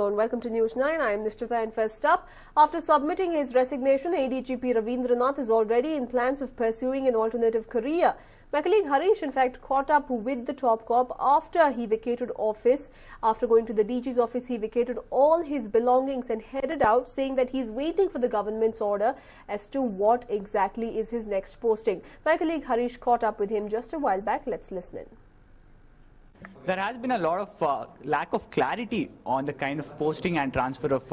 Hello and welcome to News 9. I am Nishtita, and first up, after submitting his resignation, ADGP Ravindranath is already in plans of pursuing an alternative career. My colleague Harish, in fact, caught up with the top cop after he vacated office. After going to the DG's office, he vacated all his belongings and headed out, saying that he's waiting for the government's order as to what exactly is his next posting. My colleague Harish caught up with him just a while back. Let's listen in. There has been a lot of lack of clarity on the kind of posting and transfer of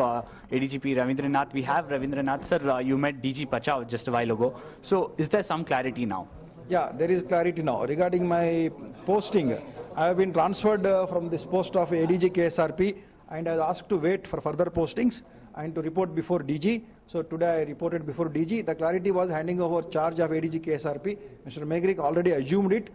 ADGP Ravindranath. We have Ravindranath, sir, you met DG Pachao just a while ago. So is there some clarity now? Yeah, there is clarity now. Regarding my posting, I have been transferred from this post of ADG KSRP, and I was asked to wait for further postings and to report before DG. So today I reported before DG. The clarity was handing over charge of ADG KSRP. Mr. Megrik already assumed it.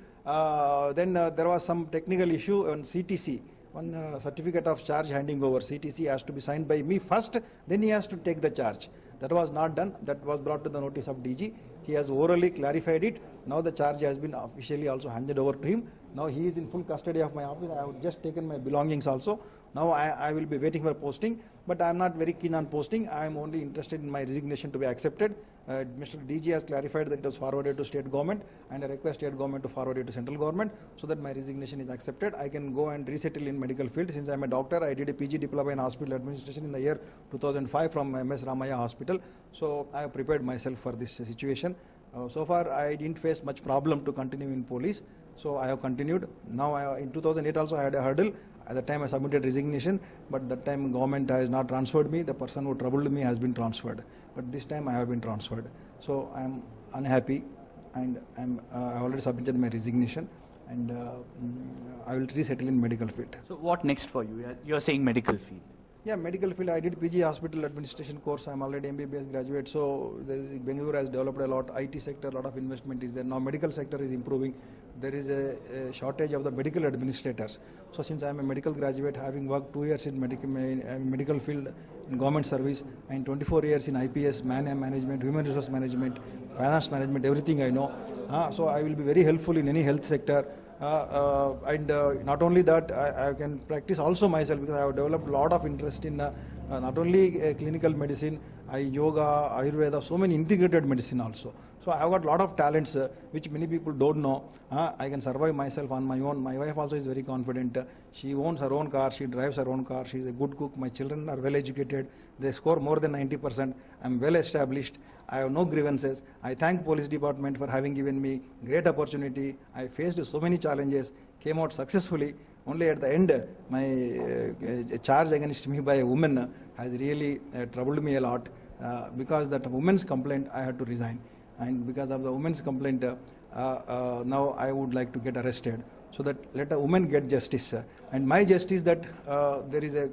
Then there was some technical issue on CTC. One certificate of charge handing over. CTC has to be signed by me first, then he has to take the charge. That was not done. That was brought to the notice of DG. He has orally clarified it. Now the charge has been officially also handed over to him. Now he is in full custody of my office. I have just taken my belongings also. Now I will be waiting for posting, but I am not very keen on posting. I am only interested in my resignation to be accepted. Mr. DG has clarified that it was forwarded to state government, and I request state government to forward it to central government so that my resignation is accepted. I can go and resettle in medical field. Since I am a doctor, I did a PG diploma in hospital administration in the year 2005 from MS Ramaya Hospital. So I have prepared myself for this situation. So far, I didn't face much problem to continue in police. So I have continued. Now, in 2008 also I had a hurdle. At the time I submitted resignation, but that time government has not transferred me. The person who troubled me has been transferred. But this time I have been transferred. So I am unhappy, and I already submitted my resignation, and I will resettle in medical field. So what next for you? You're saying medical field. Yeah, medical field. I did PG hospital administration course. I'm already MBBS graduate. So Bengaluru has developed a lot. IT sector, a lot of investment is there. Now medical sector is improving. There is a shortage of the medical administrators. So since I'm a medical graduate, having worked 2 years in medical field in government service, and 24 years in IPS, management, human resource management, finance management, everything I know. So I will be very helpful in any health sector. And not only that, I can practice also myself, because I have developed a lot of interest in not only clinical medicine, yoga, Ayurveda, so many integrated medicine also. So I have got a lot of talents which many people don't know. I can survive myself on my own. My wife also is very confident. She owns her own car, she drives her own car, she is a good cook. My children are well educated. They score more than 90%. I am well established. I have no grievances. I thank police department for having given me great opportunity. I faced so many challenges, came out successfully. Only at the end, my charge against me by a woman has really troubled me a lot. Because that woman's complaint, I had to resign. And because of the woman's complaint, now I would like to get arrested, so that let a woman get justice. And my justice, that there is a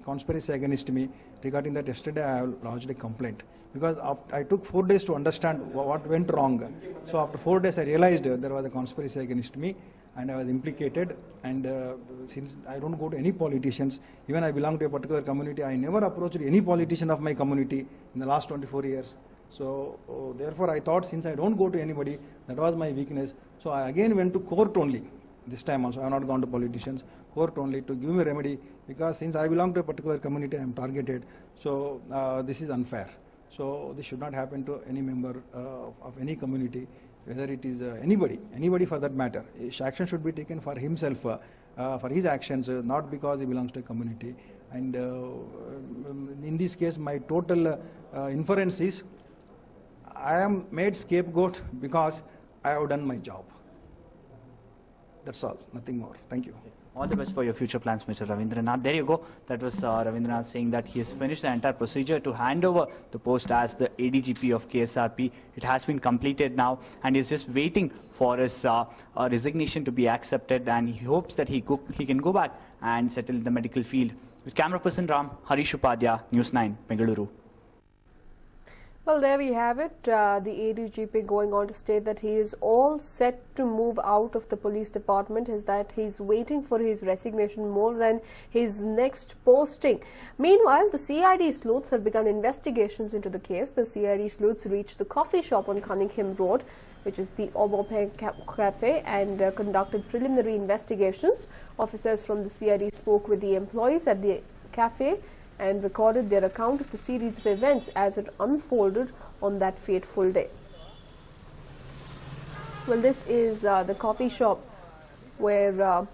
conspiracy against me. Regarding that, yesterday I have lodged a complaint, because I took 4 days to understand what went wrong. So after 4 days I realized there was a conspiracy against me, and I was implicated. And since I don't go to any politicians, even I belong to a particular community, I never approached any politician of my community in the last 24 years. So therefore I thought, since I don't go to anybody, that was my weakness. So I again went to court only. This time also I have not gone to politicians, court only, to give me remedy, because since I belong to a particular community, I am targeted. So this is unfair. So this should not happen to any member of any community, whether it is anybody for that matter. Action should be taken for himself, for his actions, not because he belongs to a community. And in this case, my total inference is, I am made scapegoat because I have done my job. That's all, nothing more. Thank you. All the best for your future plans, Mr. Ravindranath. There you go. That was Ravindranath saying that he has finished the entire procedure to hand over the post as the ADGP of KSRP. It has been completed now, and he's just waiting for his resignation to be accepted, and he hopes that he can go back and settle in the medical field. With camera person Ram, Harish Upadhyay, News 9, Bengaluru. Well, there we have it. The ADGP going on to state that he is all set to move out of the police department, is that he's waiting for his resignation more than his next posting. Meanwhile, the CID sleuths have begun investigations into the case. The CID sleuths reached the coffee shop on Cunningham Road, which is the Obope Cafe, and conducted preliminary investigations. Officers from the CID spoke with the employees at the cafe and recorded their account of the series of events as it unfolded on that fateful day. Well, this is the coffee shop where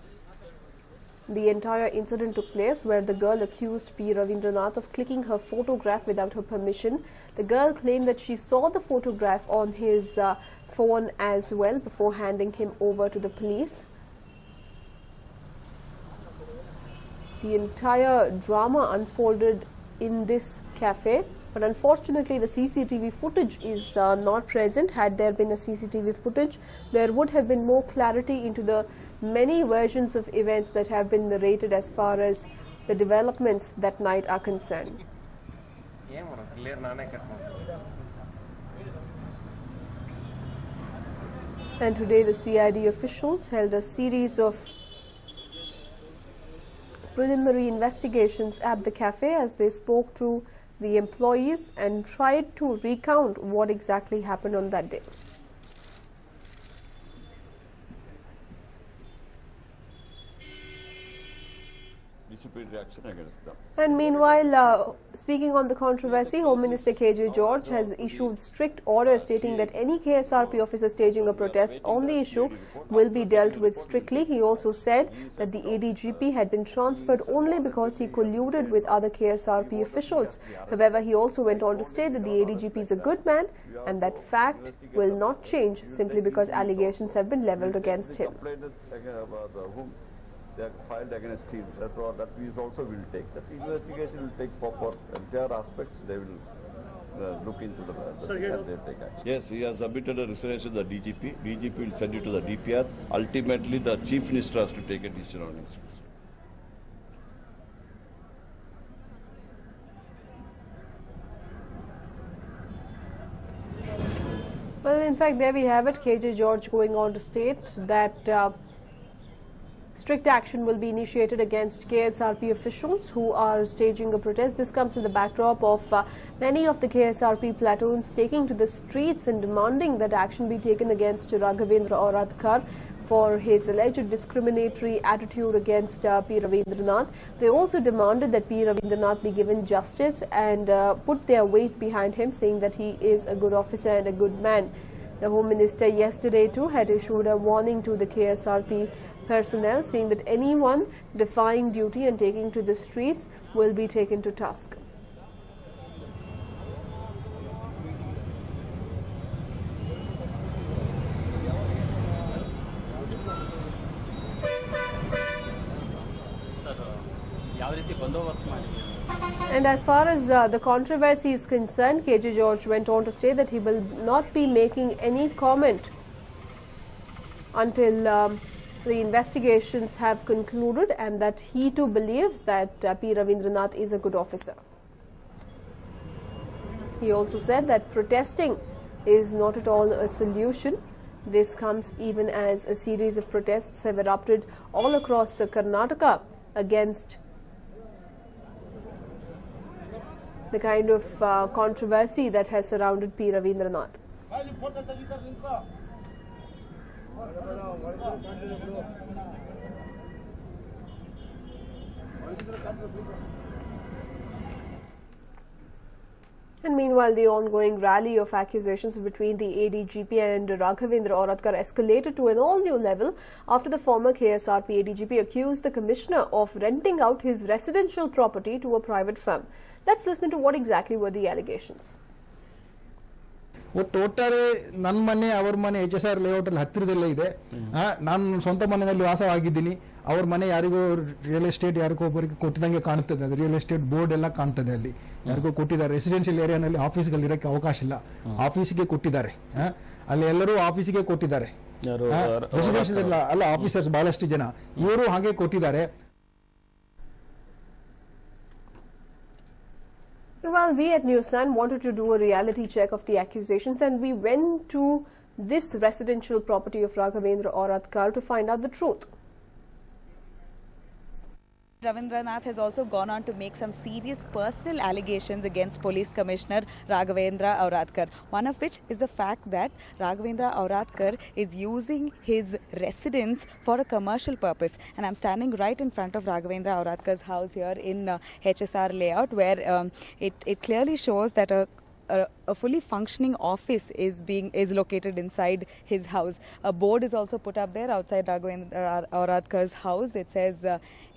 the entire incident took place, where the girl accused P. Ravindranath of clicking her photograph without her permission. The girl claimed that she saw the photograph on his phone as well before handing him over to the police. The entire drama unfolded in this cafe, but unfortunately the CCTV footage is not present. Had there been a CCTV footage, there would have been more clarity into the many versions of events that have been narrated as far as the developments that night are concerned. And today the CID officials held a series of preliminary investigations at the cafe as they spoke to the employees and tried to recount what exactly happened on that day. Reaction against them. And meanwhile, speaking on the controversy, Home Minister K.J. George has issued strict orders stating that any KSRP officer staging a protest on the issue will be dealt with strictly. He also said that the ADGP had been transferred only because he colluded with other KSRP officials. However, he also went on to state that the ADGP is a good man and that fact will not change simply because allegations have been levelled against him. They are filed against him. That is also will take. That investigation will take for entire aspects. They will look into the and they take action. Yes, he has submitted a resignation to the DGP. DGP will send it to the DPR. Ultimately, the Chief Minister has to take a decision on this. Well, in fact, there we have it. K.J. George going on to state that strict action will be initiated against KSRP officials who are staging a protest. This comes in the backdrop of many of the KSRP platoons taking to the streets and demanding that action be taken against Raghavendra Auradkar for his alleged discriminatory attitude against P. Ravindranath. They also demanded that P. Ravindranath be given justice and put their weight behind him, saying that he is a good officer and a good man. The Home Minister yesterday too had issued a warning to the KSRP personnel, saying that anyone defying duty and taking to the streets will be taken to task. And as far as the controversy is concerned, K.J. George went on to say that he will not be making any comment until the investigations have concluded, and that he too believes that P. Ravindranath is a good officer. He also said that protesting is not at all a solution. This comes even as a series of protests have erupted all across Karnataka against the kind of controversy that has surrounded P. Ravindranath. And meanwhile, the ongoing rally of accusations between the ADGP and Raghavendra Auradkar escalated to an all-new level after the former KSRP ADGP accused the commissioner of renting out his residential property to a private firm. Let's listen to what exactly were the allegations. Total ನನ್ನ ಮನೆ ಅವ್ರ ಮನೆ HSR layout ಅಲ್ಲಿ ಹತ್ತಿರದಲ್ಲೇ ಇದೆ. ನಾನು ಸ್ವಂತ ಮನೆಯಲ್ಲಿ ವಾಸವಾಗಿದ್ದೀನಿ. ಅವ್ರ ಮನೆ ಯಾರಿಗೋ ರಿಯಲ್ ಎಸ್ಟೇಟ್ ಯಾರಿಗೋ ಒಬ್ಬರಿಗೆ ಕೊಟ್ಟಿದಂಗೆ ಕಾಣುತ್ತದೆ. ಅದು ರಿಯಲ್ ಎಸ್ಟೇಟ್ ಬೋರ್ಡ್ ಎಲ್ಲ ಕಾಣ್ತದೆ ಅಲ್ಲಿ. ಯಾರಿಗೋ ಕೊಟ್ಟಿದ್ದಾರೆ. ರೆಸಿಡೆನ್ಷಿಯಲ್ ಏರಿಯಾನಲ್ಲಿ ಆಫೀಸ್ಗಳು ಇರಕ್ಕೆ ಅವಕಾಶ ಇಲ್ಲ. ಆಫೀಸಿಗೆ ಕೊಟ್ಟಿದ್ದಾರೆ. ಅಲ್ಲಿ ಎಲ್ಲರೂ ಆಫೀಸಿಗೆ ಕೊಟ್ಟಿದ್ದಾರೆ. ರೆಸಿಡೆನ್ಷಿಯಲ್ ಅಲ್ಲ, ಆಫೀಸರ್ಸ್ ಬಹಳಷ್ಟು ಜನ ಇವರು ಹಾಗೆ ಕೊಟ್ಟಿದ್ದಾರೆ. Well, we at News9 wanted to do a reality check of the accusations, and we went to this residential property of Raghavendra Auradkar to find out the truth. Ravindranath has also gone on to make some serious personal allegations against Police Commissioner Raghavendra Auradkar. One of which is the fact that Raghavendra Auradkar is using his residence for a commercial purpose. And I'm standing right in front of Raghavendra Auradkar's house here in HSR layout, where it clearly shows that a fully functioning office is located inside his house. A board is also put up there outside Raghavendra Auradkar's house. It says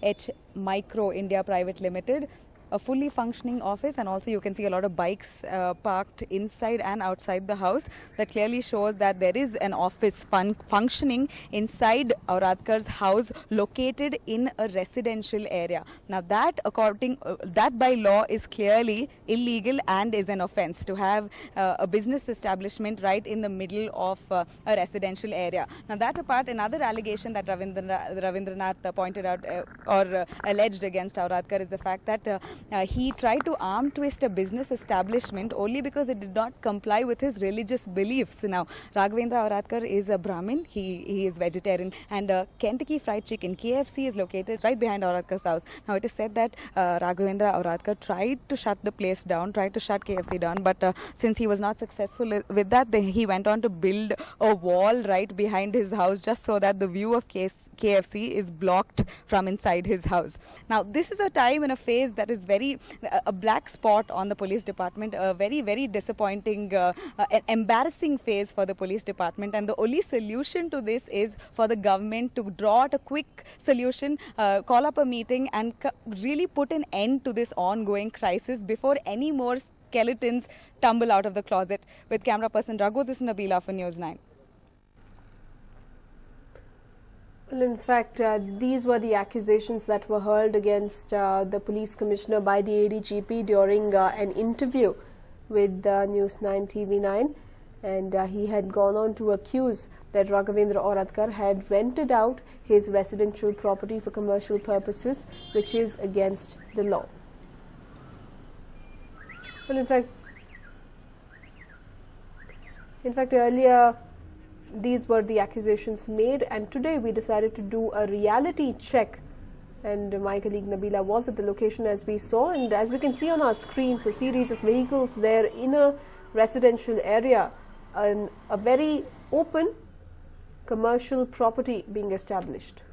H Micro India Private Limited. A fully functioning office, and also you can see a lot of bikes parked inside and outside the house. That clearly shows that there is an office functioning inside Auradkar's house, located in a residential area. Now that, that by law, is clearly illegal and is an offence to have a business establishment right in the middle of a residential area. Now that apart, another allegation that Ravindranath pointed out or alleged against Auradkar is the fact that he tried to arm twist a business establishment only because it did not comply with his religious beliefs. Now, Raghavendra Auradkar is a Brahmin, he is vegetarian, and Kentucky Fried Chicken, KFC, is located right behind Auradkar's house. Now, it is said that Raghavendra Auradkar tried to shut the place down, tried to shut KFC down, but since he was not successful with that, he went on to build a wall right behind his house just so that the view of KFC is blocked from inside his house. Now, this is a time and a phase that is a black spot on the police department, a very, very disappointing, an embarrassing phase for the police department. And the only solution to this is for the government to draw out a quick solution, call up a meeting and really put an end to this ongoing crisis before any more skeletons tumble out of the closet. With camera person Raghu, this is Nabila for News 9. Well, in fact, these were the accusations that were hurled against the police commissioner by the ADGP during an interview with News9 TV9, and he had gone on to accuse that Raghavendra Auradkar had rented out his residential property for commercial purposes, which is against the law. Well, in fact, earlier these were the accusations made, and today we decided to do a reality check, and my colleague Nabila was at the location, as we saw, and as we can see on our screens, a series of vehicles there in a residential area, and a very open commercial property being established.